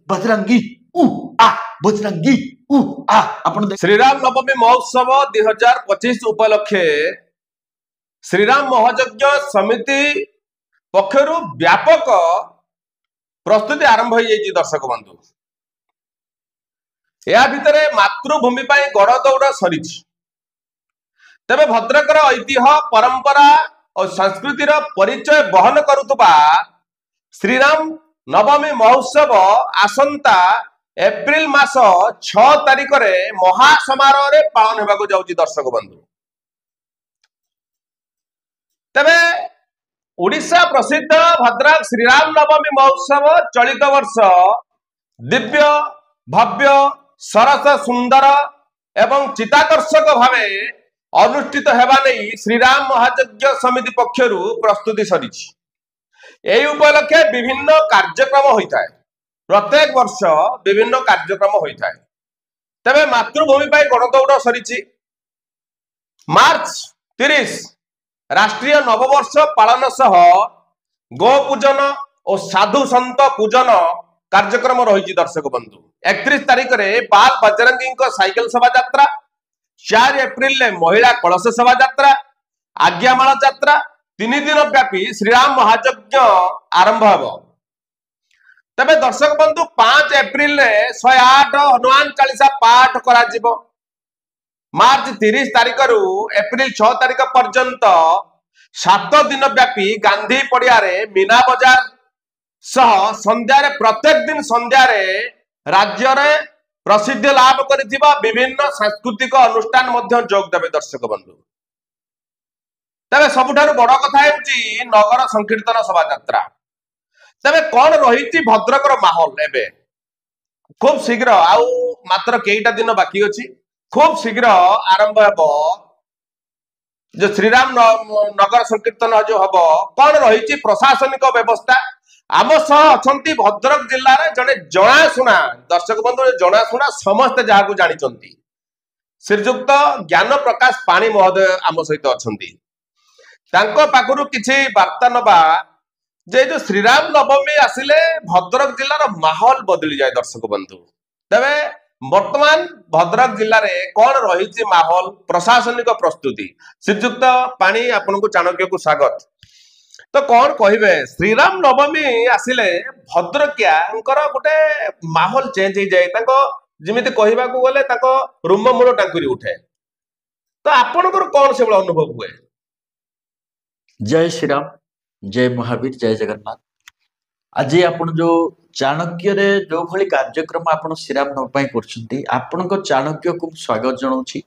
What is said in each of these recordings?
बजरंगी उ आ बजरंगी उ आ आपण श्रीराम नवमी महोत्सव 2025 उपलक्षे श्रीराम महायज्ञ समिति पक्षरु व्यापक प्रस्तुति आरंभ हो जाइए। दर्शक बंधु या भितरे मातृभूमि पर गड़ दौड़ सरी तेरे भद्रकर ऐतिह्य परंपरा और संस्कृतिर परिचय बहन करुवा श्रीराम नवमी महोत्सव आसंता एप्रिल मास 6 तारिख रे महासमारोह रे पालन होगा जाउची। दर्शक बंधु तेरे ओडिशा प्रसिद्ध भद्रक श्रीराम नवमी महोत्सव चलित वर्ष दिव्य भव्य सरस सुंदर एवं चिताकर्षक भावे अनुष्ठित हेबा नहीं श्रीराम महायज्ञ समिति पक्षरु प्रस्तुति सरी। यही उपलक्षे विभिन्न कार्यक्रम होता है। प्रत्येक वर्ष विभिन्न कार्यक्रम होता है। तबे मातृभूमि पर गणदौड़ सरी मार्च 30 राष्ट्रीय नववर्ष पालन सह गो पूजन और साधु संत पूजन कार्यक्रम रही। दर्शक बंधु 31 तारिख रे बाल बजरंगी साइकिल शोभा यात्रा, 4 एप्रिल में महिला कलश शोभा यात्रा, आज्ञामाला यात्रा 3 दिन व्यापी श्रीराम महायज्ञ आरंभ हो। तबे दर्शक बंधु 5 एप्रिल में 108 हनुमान चालीसा पाठ करा जिवो। मार्च 30 तारिख रु एप्रिल 6 तारिख पर्यंत 7 दिन व्यापी गांधी पड़िया रे मीना बाजार सह संध्यारे प्रत्येक दिन संध्यारे राज्य रे प्रसिद्ध लाभ करिथिबा विभिन्न सांस्कृतिक अनुष्ठान मध्य जोग देबे। दर्शक बंधु तबे सबुठारु बड़ कथा हेउची नगर संकीर्तन शोभा यात्रा। तबे कौन रही भद्रकर माहौल एबे खूब शीघ्र आउ मात्र केईटा दिन बाकी अछि। खूब शीघ्र आरंभ हेबो जो श्रीराम नगर संकीर्तन जो हबो। कौन रही प्रशासनिक व्यवस्था आम सह अछंती भद्रक जिल्ला रे जने जणाशुना दर्शक बंधु जणाशुना समस्त जहां जानी श्रीजुक्त ज्ञान प्रकाश पाणी महोदय आम सहित अछंती। तांको पाखरु किछि वार्ता नबा जे जो श्रीराम नवमी आसिले भद्रक जिल्लार माहौल बदली जाए। दर्शक बंधु तबे वर्तमान भद्रक जिल्ला रे कौन रही माहौल प्रशासनिक प्रस्तुति श्रीजुक्त पाणी आपनको चाणक्य को स्वागत। तो कौन कहिबे श्रीराम नवमी आसिले भद्रकिया गोटे माहौल चेंज हो जाए जिमिति कहबा को गले ताको रुम मूल टांकुरी उठे। तो आपनकर कौन से अनुभव हुए? जय श्रीराम, जय महावीर, जय जगन्नाथ। आज आपण जो चाणक्य रे जो भली कार्यक्रम आपण श्रीराम नवमी करछंती आपनको चाणक्य को स्वागत जणाउछि।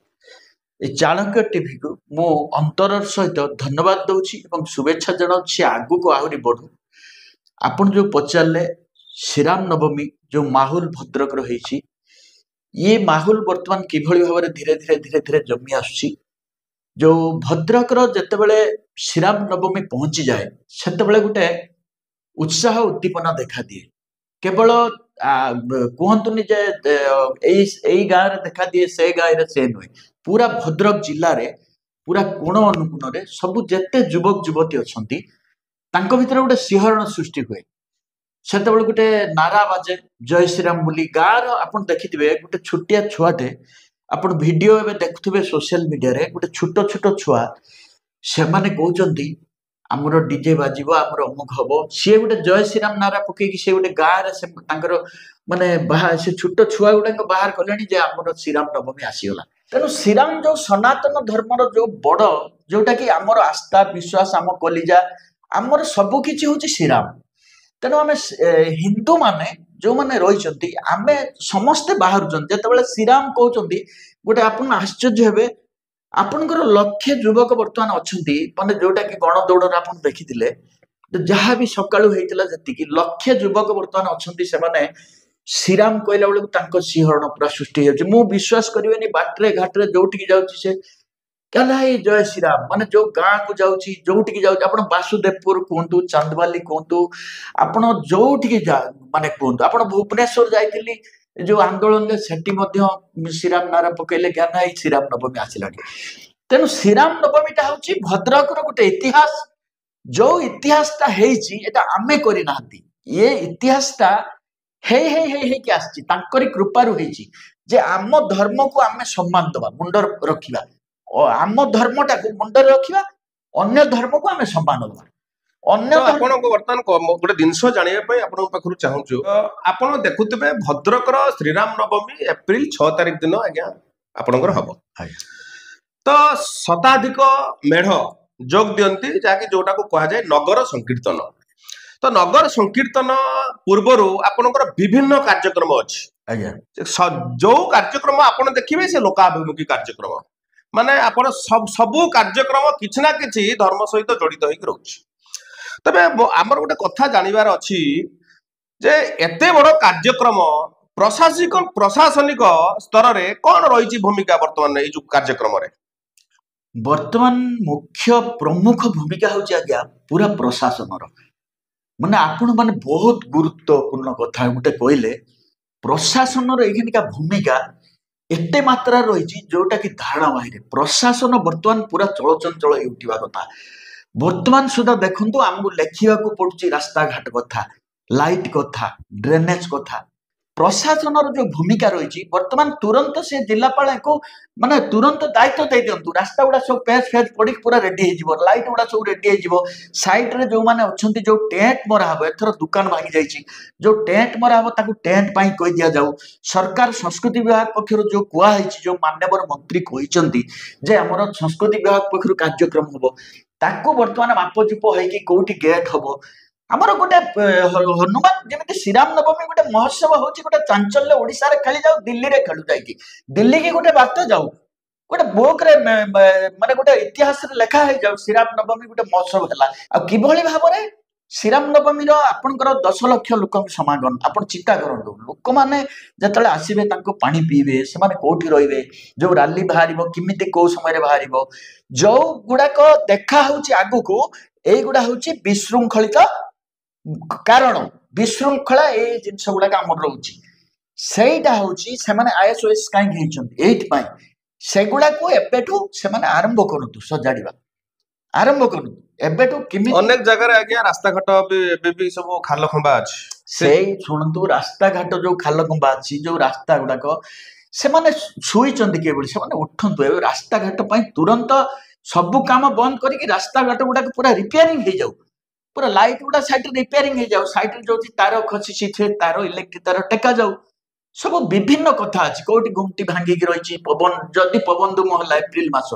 ए चाणक्य टीवी को मो अंतर सहित धन्यवाद दउछि एवं शुभेच्छा जणाउछि आगु को आहुरी बढ़ू। आपण जो पचारले श्रीराम नवमी जो माहौल भद्रक रही ये माहौल वर्तमान किभली भाव धीरे धीरे धीरे धीरे जमी आसुछि। जो भद्रक जते बेले श्रीराम नवमी पहुंची जाए सेते गोटे उत्साह उद्दीपना देखा दिए। केवल कहतुनि जे गाँव रे देखा दिए से गाँव रे से नुहे पूरा भद्रक जिल्ला रे पूरा कोण अनुकोण रे सबु जेते युवक युवती अछंती तांको भितर गोटे सिंहरण सृष्टि हुए। सेते गोटे नारा बाजे जय श्रीराम बोली गाँव आपन देखिथिबे गोटे छोटिया छुआटे आपन वीडियो एबे देखुथिबे सोशल मीडिया रे गोटे छोट छोट छुआ से माने कहउचंती आमर डीजे बाजिबो आमर अमुक हबो सी गोटे जय श्रीराम नारा पकईकि से गोटे गाँव रे से तांकर माने बाहर से छोट छुआ गुडा बाहर कलेनी जे आमर श्रीराम नवमी आसीगला। तेणु श्रीराम जो सनातन धर्मर जो बड़ जोटा कि आमर आस्था विश्वास आम कलिजा आमर सबकि हूँ श्रीराम। तेणु आम हिंदू माने जो मैंने रही आम समस्ते बाहर जिते श्रीराम कहते गोटे आप आश्चर्य हे आपणकर लक्षे युवक बर्तमान अच्छा माने जोटा कि गणदौड़ आप देखी जहाँ भी सकाळु होता जी लक्षे युवक बर्तमान अच्छा से श्रीराम कहला बेलू सिंहरण पूरा सृष्टि हो विश्वास करेनि बाटे घाटे जोटि जाऊँगी क्या जय श्रीराम माने जो गाँ को जाऊँगी जोटि जाऊँगी आप बासुदेवपुर कहतु चांदवाली कहतु आपण जोटि माने कहतु आप भुवनेश्वर जाइली जो आंदोलन से श्रीराम नारा पकड़े क्या ना श्रीराम नवमी आसला। तेणु श्रीराम नवमीटा हूँ भद्रक गोटे इतिहास जो इतिहासटा आमे करना ये इतिहासटा ହେଇ ହେଇ ହେଇ ହେଇକି ଆସିଛି ତାଙ୍କରି କୃପାରୁ ହେଇଛି ଯେ ଆମ ଧର୍ମକୁ ଆମେ ସମ୍ମାନ ଦବା ମୁଣ୍ଡ ରଖିବା ଆମ ଧର୍ମଟାକୁ ମୁଣ୍ଡରେ ରଖିବା ଅନ୍ୟ ଧର୍ମକୁ ଆମେ ସମ୍ମାନ ଦବା ଅନ୍ୟ ତ ଧର୍ମ ଆପଣଙ୍କୁ ବର୍ତ୍ତମାନ ଗୋଟେ ଜିନିଷ ଜାଣିବା ପାଇଁ ଆପଣଙ୍କ ପାଖରୁ ଚାହୁଁଛୁ ଆପଣ ଦେଖୁଥିବେ ଭଦ୍ରକର ଶ୍ରୀରାମ ନବମୀ ଏପ୍ରିଲ 6 ତାରିଖ ଦିନ ଆଜ୍ଞା ଆପଣଙ୍କର ହବ। ଆଜ୍ଞା। ତ ଶତାଧିକ ମେଢ ଯୋଗ ଦିଅନ୍ତି ଯାହାକି ଯୋଉଟାକୁ କୁହାଯାଏ ନଗର ସଂକୀର୍ତ୍ତନ। ତ ନଗର ସଂକୀର୍ତ୍ତନ ପୂର୍ବରୁ ଆପଣଙ୍କର ବିଭିନ୍ନ କାର୍ଯ୍ୟକ୍ରମ ଅଛି। ଆଜ୍ଞା ଯୋଉ କାର୍ଯ୍ୟକ୍ରମ ଆପଣ ଦେଖିବେ ସେ ଲୋକାଭିମୁଖୀ କାର୍ଯ୍ୟକ୍ରମ ମାନେ ଆପଣ ସବୁ କାର୍ଯ୍ୟକ୍ରମ କିଛି ନା କିଛି ଧର୍ମ ସହିତ ଜଡିତ ହେଇକି ରହୁଛି। ତେବେ ଆମର ଗୋଟେ କଥା ଜାଣିବାର ଅଛି ଯେ ଏତେ ବଡ କାର୍ଯ୍ୟକ୍ରମ ପ୍ରଶାସନିକ ସ୍ତରରେ କଣ ରହିଛି ଭୂମିକା ବର୍ତ୍ତମାନ ଏଇ ଯୋଉ କାର୍ଯ୍ୟକ୍ରମରେ? ବର୍ତ୍ତମାନ ମୁଖ୍ୟ ପ୍ରମୁଖ ଭୂମିକା ହଉଛି ଆଜ୍ଞା ପୁରା ପ୍ରଶାସନର ମାନେ ଆପଣ ମାନେ ବହୁତ ଗୁରୁତ୍ୱପୂର୍ଣ୍ଣ କଥା ଗୋଟେ କହିଲେ ପ୍ରଶାସନର ଏଇଖିନିକା ଭୂମିକା ଏତେ ମାତ୍ରାରେ ରହିଛି ଯୋଉଟା କି ଧାରଣା ବାହିରେ ପ୍ରଶାସନ ବର୍ତ୍ତମାନ ପୁରା ଚଳଚଞ୍ଚଳ ହେଇ ଉଠିବା କଥା। ବର୍ତ୍ତମାନ ସୁଦ୍ଧା ଦେଖନ୍ତୁ ଆମକୁ ଲେଖିବାକୁ ପଡୁଛି ରାସ୍ତାଘାଟ କଥା ଲାଇଟ୍ କଥା ଡ୍ରେନେଜ କଥା ପ୍ରଶାସନର ଯୋଉ ଭୂମିକା ରହିଛି ବର୍ତ୍ତମାନ ତୁରନ୍ତ ସେ ଜିଲ୍ଲାପାଳଙ୍କୁ ମାନେ ତୁରନ୍ତ ଦାୟିତ୍ୱ ଦେଇ ଦିଅନ୍ତୁ ରାସ୍ତା ଗୁଡା ସବୁ ପେଚ୍ ଫେଚ୍ ପଡିକି ପୁରା ରେଡି ହେଇଯିବ ଲାଇଟ୍ ଗୁଡା ସବୁ ରେଡି ହେଇଯିବ ସାଇଡରେ ଯୋଉମାନେ ଅଛନ୍ତି ଯୋଉ ଟେଣ୍ଟ ମରା ହବ ଏଥର ଦୋକାନ ଭାଙ୍ଗି ଯାଇଛି ଯୋଉ ଟେଣ୍ଟ ମରା ହବ ତାକୁ ଟେଣ୍ଟ ପାଇଁ କହି ଦିଆଯାଉ ସରକାର ସଂସ୍କୃତି ବିଭାଗ ପକ୍ଷରୁ ଯୋଉ କୁହାଯାଇଛି ଯୋଉ ମାନ୍ୟବର ମନ୍ତ୍ରୀ କହିଛନ୍ତି ଯେ ଆମର ସଂସ୍କୃତି ବିଭାଗ ପକ୍ଷରୁ କାର୍ଯ୍ୟକ୍ରମ ହବ ତାକୁ ବର୍ତ୍ତମାନ ମାପଚୁପ ହେଇକି କୋଉଠି ଗେଟ୍ ହବ ଆମର ଗୋଟେ ହନୁମାନ ଯେମିତି ଶ୍ରୀରାମ ନବମୀ ଗୋଟେ ମହୋତ୍ସବ ହଉଛି ଗୋଟେ ଚାଞ୍ଚଲ୍ୟ ଓଡିଶାରେ ଖେଳି ଯାଉ ଦିଲ୍ଲୀରେ ଖେଳୁ ଯାଇକି ଦିଲ୍ଲୀ କି ଗୋଟେ ବାର୍ତ୍ତା ଯାଉ ଗୋଟେ ବୁକରେ ମାନେ ଗୋଟେ ଇତିହାସରେ ଲେଖା ହେଇଯାଉ ଶ୍ରୀରାମ ନବମୀ ଗୋଟେ ମହୋତ୍ସବ ହେଲା ଆଉ କିଭଳି ଭାବରେ ଶ୍ରୀରାମ ନବମୀର ଆପଣଙ୍କର 10 ଲକ୍ଷ ଲୋକଙ୍କ ସମାଗମ ଆପଣ ଚିନ୍ତା କରନ୍ତୁ ଲୋକମାନେ ଯେତେବେଳେ ଆସିବେ ତାଙ୍କୁ ପାଣି ପିଇବେ ସେମାନେ କୋଉଠି ରହିବେ ଯୋଉ ରାଲି ବାହାରିବ କେମିତି କୋଉ ସମୟରେ ବାହାରିବ ଯୋଉ ଗୁଡାକ ଦେଖା ହଉଛି ଆଗକୁ ଏଇଗୁଡା ହଉଛି ବିଶୃଙ୍ଖଳିତ କାରଣ ବିଶୃଙ୍ଖଳା ଏଇ ଜିନିଷ ଗୁଡାକ ଆମର ରହୁଛି ସେଇଟା ହଉଛି ସେମାନେ ISOS କାହିଁକି ହେଇଛନ୍ତି ଏଇଥିପାଇଁ ସେଗୁଡାକୁ ଏବେଠୁ ସେମାନେ ଆରମ୍ଭ କରନ୍ତୁ ସଜାଡିବା ଆରମ୍ଭ କରନ୍ତୁ ଏବେଠୁ କେମିତି ଅନେକ ଜାଗାରେ ଆଜ୍ଞା ରାସ୍ତାଘାଟ ଏବେ ବି ସବୁ ଖାଲ ଖମ୍ବା ଅଛି ସେଇ ଶୁଣନ୍ତୁ ରାସ୍ତାଘାଟ ଯୋଉ ଖାଲ ଖମ୍ବା ଅଛି ଯୋଉ ରାସ୍ତା ଗୁଡାକ ସେମାନେ ଶୋଇଛନ୍ତି କିଭଳି ସେମାନେ ଉଠନ୍ତୁ ଏବେ ରାସ୍ତାଘାଟ ପାଇଁ ତୁରନ୍ତ ସବୁ କାମ ବନ୍ଦ କରିକି ରାସ୍ତାଘାଟ ଗୁଡାକ ପୁରା ରିପେୟାରିଂ ହେଇଯାଉ ପୁରା ଲାଇଟ୍ ଗୁଡା ସାଇଡରେ ରିପେୟାରିଂ ହେଇଯାଉ ସାଇଡରେ ଯୋଉଠି ତାର ଖସିଛି ସେ ତାର ଇଲେକ୍ଟ୍ରିକ ତାର ଟେକା ଯାଉ ସବୁ ବିଭିନ୍ନ କଥା ଅଛି କୋଉଠି ଘୁମଟି ଭାଙ୍ଗିକି ରହିଛି ପବନ ଯଦି ପବନ ଧୁମ ହେଲା ଏପ୍ରିଲ ମାସ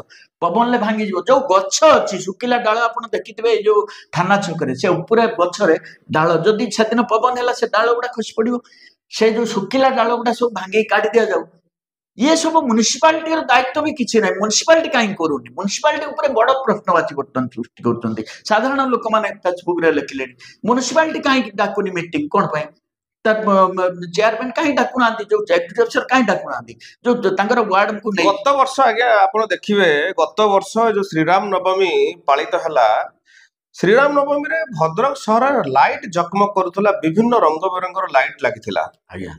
ପବନରେ ଭାଙ୍ଗିଯିବ ଯୋଉ ଗଛ ଅଛି ଶୁଖିଲା ଡାଳ ଆପଣ ଦେଖିଥିବେ ଏଇ ଯୋଉ ଥାନା ଛକରେ ସେ ଉପରେ ଗଛରେ ଡାଳ ଯଦି ସେଦିନ ପବନ ହେଲା ସେ ଡାଳ ଗୁଡା ଖସି ପଡିବ ସେ ଯୋଉ ଶୁଖିଲା ଡାଳ ଗୁଡା ସବୁ ଭାଙ୍ଗିକି କାଢି ଦିଆଯାଉ ଇଏ ସବୁ ମ୍ୟୁନିସିପାଲିଟିର ଦାୟିତ୍ୱ ବି କିଛି ନାହିଁ ମ୍ୟୁନିସିପାଲିଟି କାହିଁକି କରୁନି ମ୍ୟୁନିସିପାଲିଟି ଉପରେ ବଡ ପ୍ରଶ୍ନବାଚୀ ବର୍ତ୍ତମାନ ସୃଷ୍ଟି କରୁଛନ୍ତି ସାଧାରଣ ଲୋକମାନେ ଫେସବୁକରେ ଲେଖିଲେଣି ମ୍ୟୁନିସିପାଲିଟି କାହିଁକି ଡାକୁନି ମିଟିଂ କଣ ପାଇଁ ଚେୟାରମ୍ୟାନ କାହିଁ ଡାକୁନାହାନ୍ତି ଯୋଉ ଏକ୍ଜିକ୍ୟୁଟିଭ ଅଫିସର କାହିଁ ଡାକୁନାହାନ୍ତି ଯୋଉ ତାଙ୍କର ୱାର୍ଡକୁ ନେଇ ଗତ ବର୍ଷ ଆଜ୍ଞା ଆପଣ ଦେଖିବେ ଗତ ବର୍ଷ ଯୋଉ ଶ୍ରୀରାମ ନବମୀ ପାଳିତ ହେଲା ଶ୍ରୀରାମ ନବମୀରେ ଭଦ୍ରକ ସହର ଲାଇଟ୍ ଜକମକ କରୁଥିଲା ବିଭିନ୍ନ ରଙ୍ଗ ବେରଙ୍ଗର ଲାଇଟ୍ ଲାଗିଥିଲା ଆଜ୍ଞା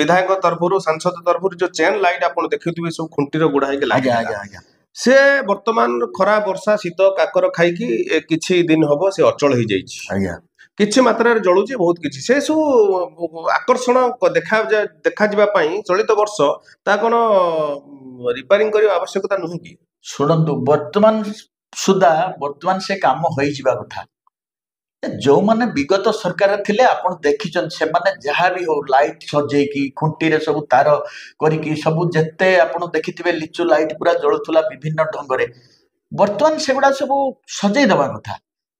ବିଧାୟକ ତରଫରୁ ସାଂସଦ ତରଫରୁ ଯୋଉ ଚେନ୍ ଲାଇଟ୍ ଆପଣ ଦେଖୁଥିବେ ସବୁ ଖୁଣ୍ଟିର ଗୁଡା ହେଇକି ଆଜ୍ଞା ଲାଗିଥିଲା ଆଜ୍ଞା ଆଜ୍ଞା ସେ ବର୍ତ୍ତମାନ ଖରା ବର୍ଷା ଶୀତ କାକର ଖାଇକି କିଛି ଦିନ ହବ ସେ ଅଚଳ ହେଇଯାଇଛି ଆଜ୍ଞା କିଛି ମାତ୍ରାରେ ଜଳୁଛି ବହୁତ କିଛି ସେ ସବୁ ଆକର୍ଷଣ ଦେଖାଯିବା ପାଇଁ ଚଳିତ ବର୍ଷ ତା କଣ ରିପାରିଂ କରିବା ଆବଶ୍ୟକତା ନୁହେଁ କି? ଶୁଣନ୍ତୁ ବର୍ତ୍ତମାନ ସୁଦ୍ଧା ବର୍ତ୍ତମାନ ସେ କାମ ହେଇଯିବା କଥା ଯୋଉମାନେ ବିଗତ ସରକାର ଥିଲେ ଆପଣ ଦେଖିଛନ୍ତି ସେମାନେ ଯାହା ବି ହଉ ଲାଇଟ୍ ସଜେଇକି ଖୁଣ୍ଟିରେ ସବୁ ତାର କରିକି ସବୁ ଯେତେ ଆପଣ ଦେଖିଥିବେ ଲିଚୁ ଲାଇଟ୍ ପୁରା ଜଳୁଥିଲା ବିଭିନ୍ନ ଢଙ୍ଗରେ ବର୍ତ୍ତମାନ ସେଗୁଡା ସବୁ ସଜେଇ ଦବା କଥା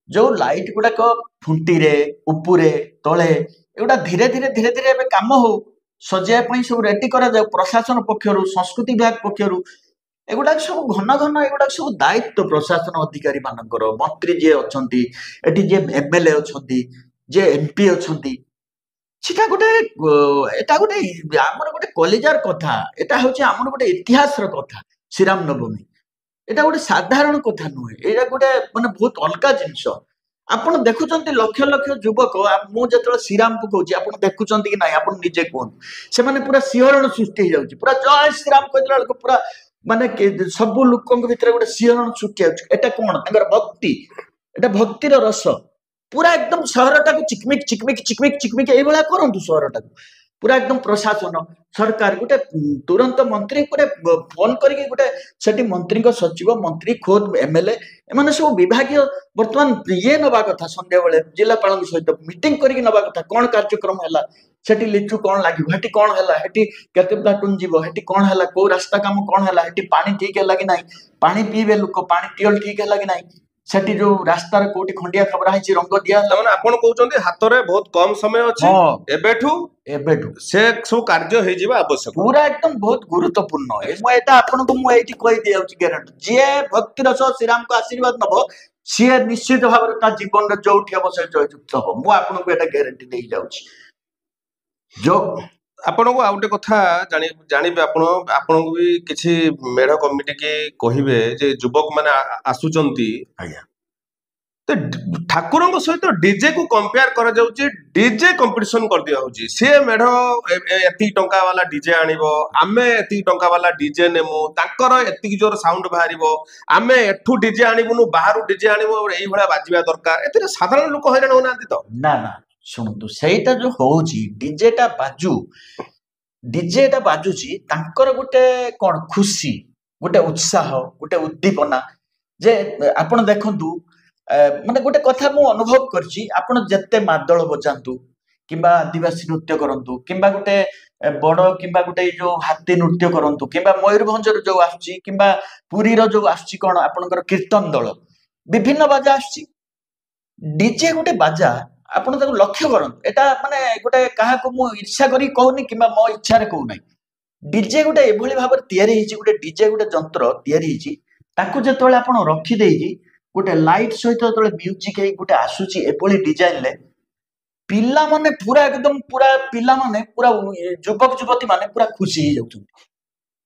ଯୋଉ ଲାଇଟ୍ ଗୁଡାକ ଖୁଣ୍ଟିରେ ଉପରେ ତଳେ ଏଗୁଡା ଧୀରେ ଧୀରେ ଏବେ କାମ ହଉ ସଜେଇବା ପାଇଁ ସବୁ ରେଡି କରାଯାଉ ପ୍ରଶାସନ ପକ୍ଷରୁ ସଂସ୍କୃତି ବିଭାଗ ପକ୍ଷରୁ ଏଗୁଡାକ ସବୁ ଘନ ଏଗୁଡାକ ସବୁ ଦାୟିତ୍ୱ ପ୍ରଶାସନ ଅଧିକାରୀ ମାନଙ୍କର ମନ୍ତ୍ରୀ ଯିଏ ଅଛନ୍ତି ଏଠି ଯିଏ MLA ଅଛନ୍ତି ଯିଏ MP ଅଛନ୍ତି ସେଟା ଗୋଟେ ଏଟା ଗୋଟେ ଆମର ଗୋଟେ କଲିଜାର କଥା ଏଟା ହଉଛି ଆମର ଗୋଟେ ଇତିହାସର କଥା ଶ୍ରୀରାମ ନବମୀ ଏଟା ଗୋଟେ ସାଧାରଣ କଥା ନୁହେଁ ଏଇଟା ଗୋଟେ ମାନେ ବହୁତ ଅଲଗା ଜିନିଷ ଆପଣ ଦେଖୁଛନ୍ତି ଲକ୍ଷ ଲକ୍ଷ ଯୁବକ ମୁଁ ଯେତେବେଳେ ଶ୍ରୀରାମକୁ କହୁଛି ଆପଣ ଦେଖୁଛନ୍ତି କି ନାଇଁ ଆପଣ ନିଜେ କୁହନ୍ତୁ ସେମାନେ ପୁରା ଶିହରଣ ସୃଷ୍ଟି ହେଇଯାଉଛି ପୁରା ଜୟ ଶ୍ରୀରାମ କହିଲା ବେଳକୁ ପୁରା ମାନେ ସବୁ ଲୋକଙ୍କ ଭିତରେ ଗୋଟେ ଶିହରଣ ସୃଷ୍ଟି ହେଉଛି ଏଟା କଣ ତାଙ୍କର ଭକ୍ତି ଏଟା ଭକ୍ତିର ରସ पूरा एकदम सहरटा को चिकमिक चिकमिक चिकमिक चिकमिक ये भाया करूँ सहरटा को पूरा एकदम प्रशासन सरकार गोटे तुरंत मंत्री गोटे फोन करके गोटे सेठी मंत्री सचिव मंत्री खोद एमएलए एमाने सब विभाग बर्तमान ये नवा कथा संध्या बेले जिलापाल सहित मीटिंग करके नवा कथा कौन कार्यक्रम है सेठी लिचु कौन लगे हेटी कौन है हेटी केते प्लाटून जीव हेटी कौन है को रास्ता काम कौन है हेटी पानी ठीक है कि नहीं पानी पीबे लोक पानी टियल ठीक है कि नहीं सेठी जो रास्ता रे कोटी खंडिया खबर है रंग दिया तमने आपण कहउचंदी हाथ रे बहुत कम समय अछि एबेठू से सब कार्य हे जीवा आवश्यक पूरा एकदम बहुत गुरुत्वपूर्ण है मु एटा आपण को मु एठी कहि दियाउची गारंटी जे भक्ति रस श्री राम को आशीर्वाद नबो सी निश्चित भाव रे ता जीवन रे जोठी हबो से जययुक्त हबो मु आपण को एटा गारंटी देई जाउची जो आपण को आउटे कथा जानिबे आपण को भी किछि मेढ कमिटी के कहिबे जे युवक माने आसुचंती आज्ञा तो ठाकुर सहित डीजे को कंपेयर करा जाउची डीजे कंपटीशन कर दिया होची से मेढ एती टंका वाला डीजे आनिबो आमे एती टंका वाला डीजे नेमु ताकर एती जोर साउंड बाहरिबो आमे एठू डीजे आनिबुनु बाहरु डीजे आनिबो एई भला बाजिबा दरकार एते साधारण लोक हैरान होनांती तो ना ना शुणु सेटा जो होची डीजेटा बाजुची तांकर गोटे कोन खुशी गोटे उत्साह गोटे उद्दीपना जे आपण देखंतु माने गोटे कथा मु अनुभव करची आपण जत्ते मादल बजांतु किंबा आदिवासी नृत्य करंतु किंबा गोटे बड़ किंबा गोटे जो हाथी नृत्य करंतु किंबा मयूरभंज जो आछी किंबा पुरी रो जो आछी कोन आपनकर कीर्तन दल विभिन्न बाजा आछी डीजे गोटे बाजा आपण ताको लक्ष्य करंतु एटा माने गोटे काहा को मु ईर्ष्या करी कहूनी किंबा मो इच्छा रे कहू नै डीजे गोटे एभली भाबर तयारी हिची गोटे डीजे गोटे जंत्र तयारी हिची ताको जेतोले आपण रखी देइजी गोटे लाइट सहित जेतोले म्यूजिक हे गोटे आसुची एभली डिजाइन ले पिल्ला माने पूरा एकदम पूरा पिल्ला माने पूरा युवक युवती माने पूरा खुशी हो जाउछन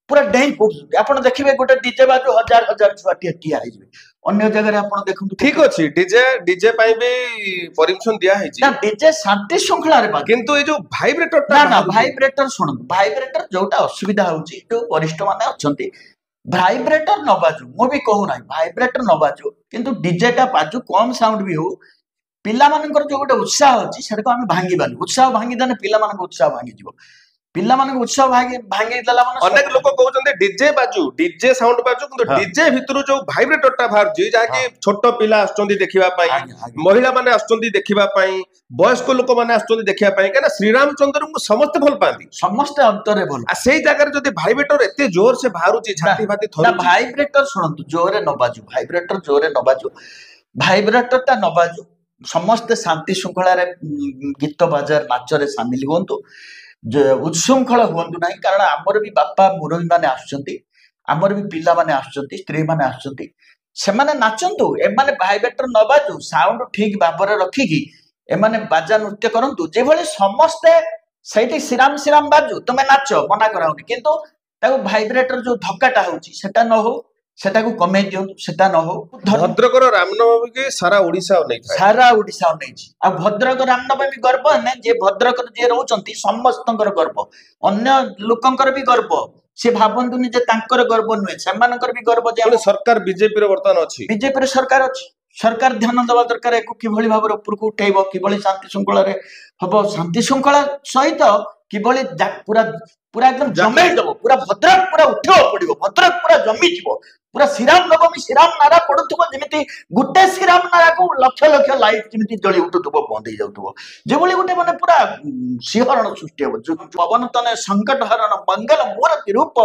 पूरा डेई पड़ुछन आपण देखिबे गोटे डीजे बाजू हजार हजार छुआ टिया हिजबे अन्य जगह रे आपण देखंतु ठीक अछि डीजे पई भी परमिशन दिया है ना डीजे शांति श्रृंखला रे बाकी किंतु ए जो वाइब्रेटर ना वाइब्रेटर सुन वाइब्रेटर जोटा असुविधा होची जो वरिष्ठ माने अछंती वाइब्रेटर न बाजू मो भी कहू नाही वाइब्रेटर न बाजू किंतु डीजे टा बाजू कम साउंड भी हो पिल्ला मानकर जो गोटे उत्साह अछि सेटा को हम भांगी बानी उत्साह भांगी दाने पिल्ला मानक उत्साह भांगी जीवो पिल्ला मानक उत्साह भांगी देला माने अनेक लोक कहउचंदे डीजे बाजू डीजे साउंड बाजू किंतु डीजे भितरु जो वाइब्रेटर टा बाहर जी जाके छोटो पिला आछंती देखिबा पई महिला माने आछंती देखिबा पई वयस्क लोक माने आछंती देखिबा पई केना श्री रामचंद्र को समस्त भल पांती समस्त अंतरे भल आ सेई जगह रे जदी वाइब्रेटर एते जोर से बाहरुची छाती भाती थोर ना वाइब्रेटर सुनंतु जोरे न बाजू वाइब्रेटर जोरे न बाजू वाइब्रेटर ता न बाजू समस्त शांति श्रृंखला रे गीत बाजार नाच रे शामिल होंतु उच्छृंखल हुंतु नहीं कारण आमर भी बापा मुरबी माने आछंती आमर भी पिला माने आछंती स्त्री माने आछंती से माने नाचंतु ए माने वाइब्रेटर न बाजू साउंड ठीक भाबरे रखिकी ए माने बाजा नृत्य करंतु जे भले समस्त सेठी श्रीराम बाजू तमे नाच मना कराउनी किंतु ताको वाइब्रेटर जो धक्काटा होची सेटा न हो सेटा को कमे दियो सेटा न हो भद्रकर रामनवमी के सारा ओडिसा नै आ भद्रक रामनवमी गर्व ने जे भद्रकर जे रहउचंती समस्तंकर गर्व अन्य लोकंकर भी गर्व से भाबंतुनी जे तांकर गर्व नुहे सेमानकर भी गर्व जे सरकार बीजेपी रे वर्तमान अछि बीजेपी रे सरकार अछि सरकार ध्यान देवा दरकार एको किभली भाबर ऊपर को उठैबो किभली शांति श्रृंखला रे हबो शांति श्रृंखला सहित किभली पूरा पूरा एकदम जमे दबो पूरा भद्रक पूरा उठो पड़िबो भद्रक पूरा जमी जीवो पूरा श्रीराम नवमी श्रीराम नारा पड़ुथबो जेमिति गुटे श्रीराम नारा को लक्ष लक्ष लाइट जेमिति जळी उठुथबो बंद हे जाउथबो जेभली गुटे माने पूरा सिंहरण सृष्टि हो पवन तने संकट हरण मंगल मूर्ति रूप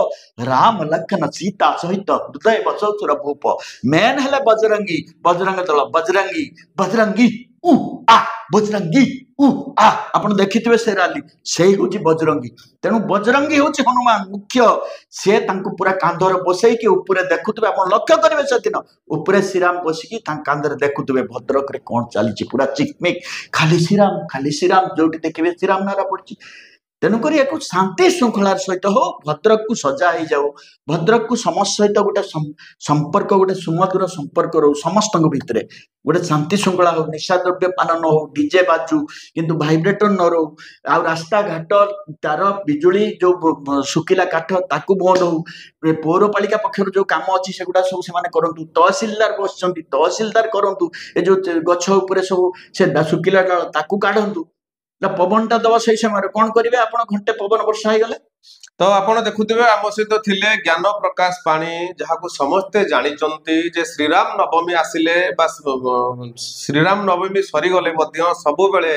राम लखन सीता सहित हृदय बसौसुर भूप मेन हले बजरंगी बजरंग दल बजरंगी उ आ बजरंगी उ आ आपण देखिथिबे से राली सेही होची बजरंगी तेनु बजरंगी होची हनुमान मुख्य से तांको पूरा कांधर बसई के ऊपर देखुतबे आपण लक्ष्य करिवे सदिन ऊपर श्रीराम बसी की तां कांधर देखुतबे भद्रक रे कोन चालीची पूरा चिकमिक खाली श्रीराम जोटी देखिबे श्रीराम नारा पड़ची तेणुक शांति श्रृंखलार सहित हो भद्रक को सजा हो जाओ भद्रक को समस्त सहित गोटे संपर्क गोटे सुमधुर संपर्क रो समस्त भितर गोटे शांति श्रृंखला हो निशा द्रव्य पान न हो डीजे बाजू किंतु भाइब्रेटर न रो आ रास्ता घाट तार बिजुली जो सुखिला काठ ताकू बंद हो पौरपालिका पक्षर जो कम अच्छी से गुड़ा सब से करूँ तहसिलदार बस तहसिलदार करूँ ये जो गछ उपर सब से सुखिला डाल ताकू काढ़ू पवन टा दवा से समय कौन करेंगे आप घंटे पवन वर्षा गले तो आपण देखुथिबे आम सहित थिले ज्ञान प्रकाश पाणी जहां समस्ते जानिचंती जे श्रीराम नवमी आसिले बा श्रीराम नवमी सरी गले मध्य सबु बेले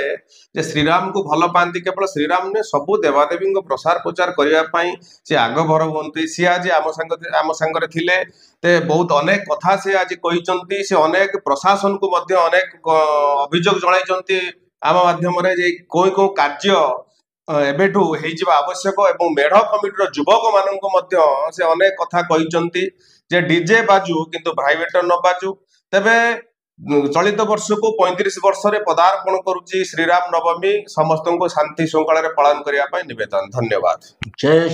जे श्रीराम को भल पाती केवल श्रीराम ने सबु देवादेवी प्रसार प्रचार करने पाई से आगभर हुंती सी आज आम सांगरे थिले ते बहुत अनेक कथा से आज कहिचंती से अनेक प्रशासन को मध्य अनेक अभियोग जणाइचंती आम माध्यम रे कोई कार्य एबेठू हेजिबा आवश्यक एवं मेढ़ कमिटीर युवक मानक मध्य से अनेक कथा कहिचंती जे डीजे बाजू किंतु भाइब्रेटर न बाजू तेबे चलित वर्ष को 35 वर्ष रे पदार्पण करुची श्रीराम नवमी समस्त को शांति श्रृंखला पालन करने निवेदन धन्यवाद जय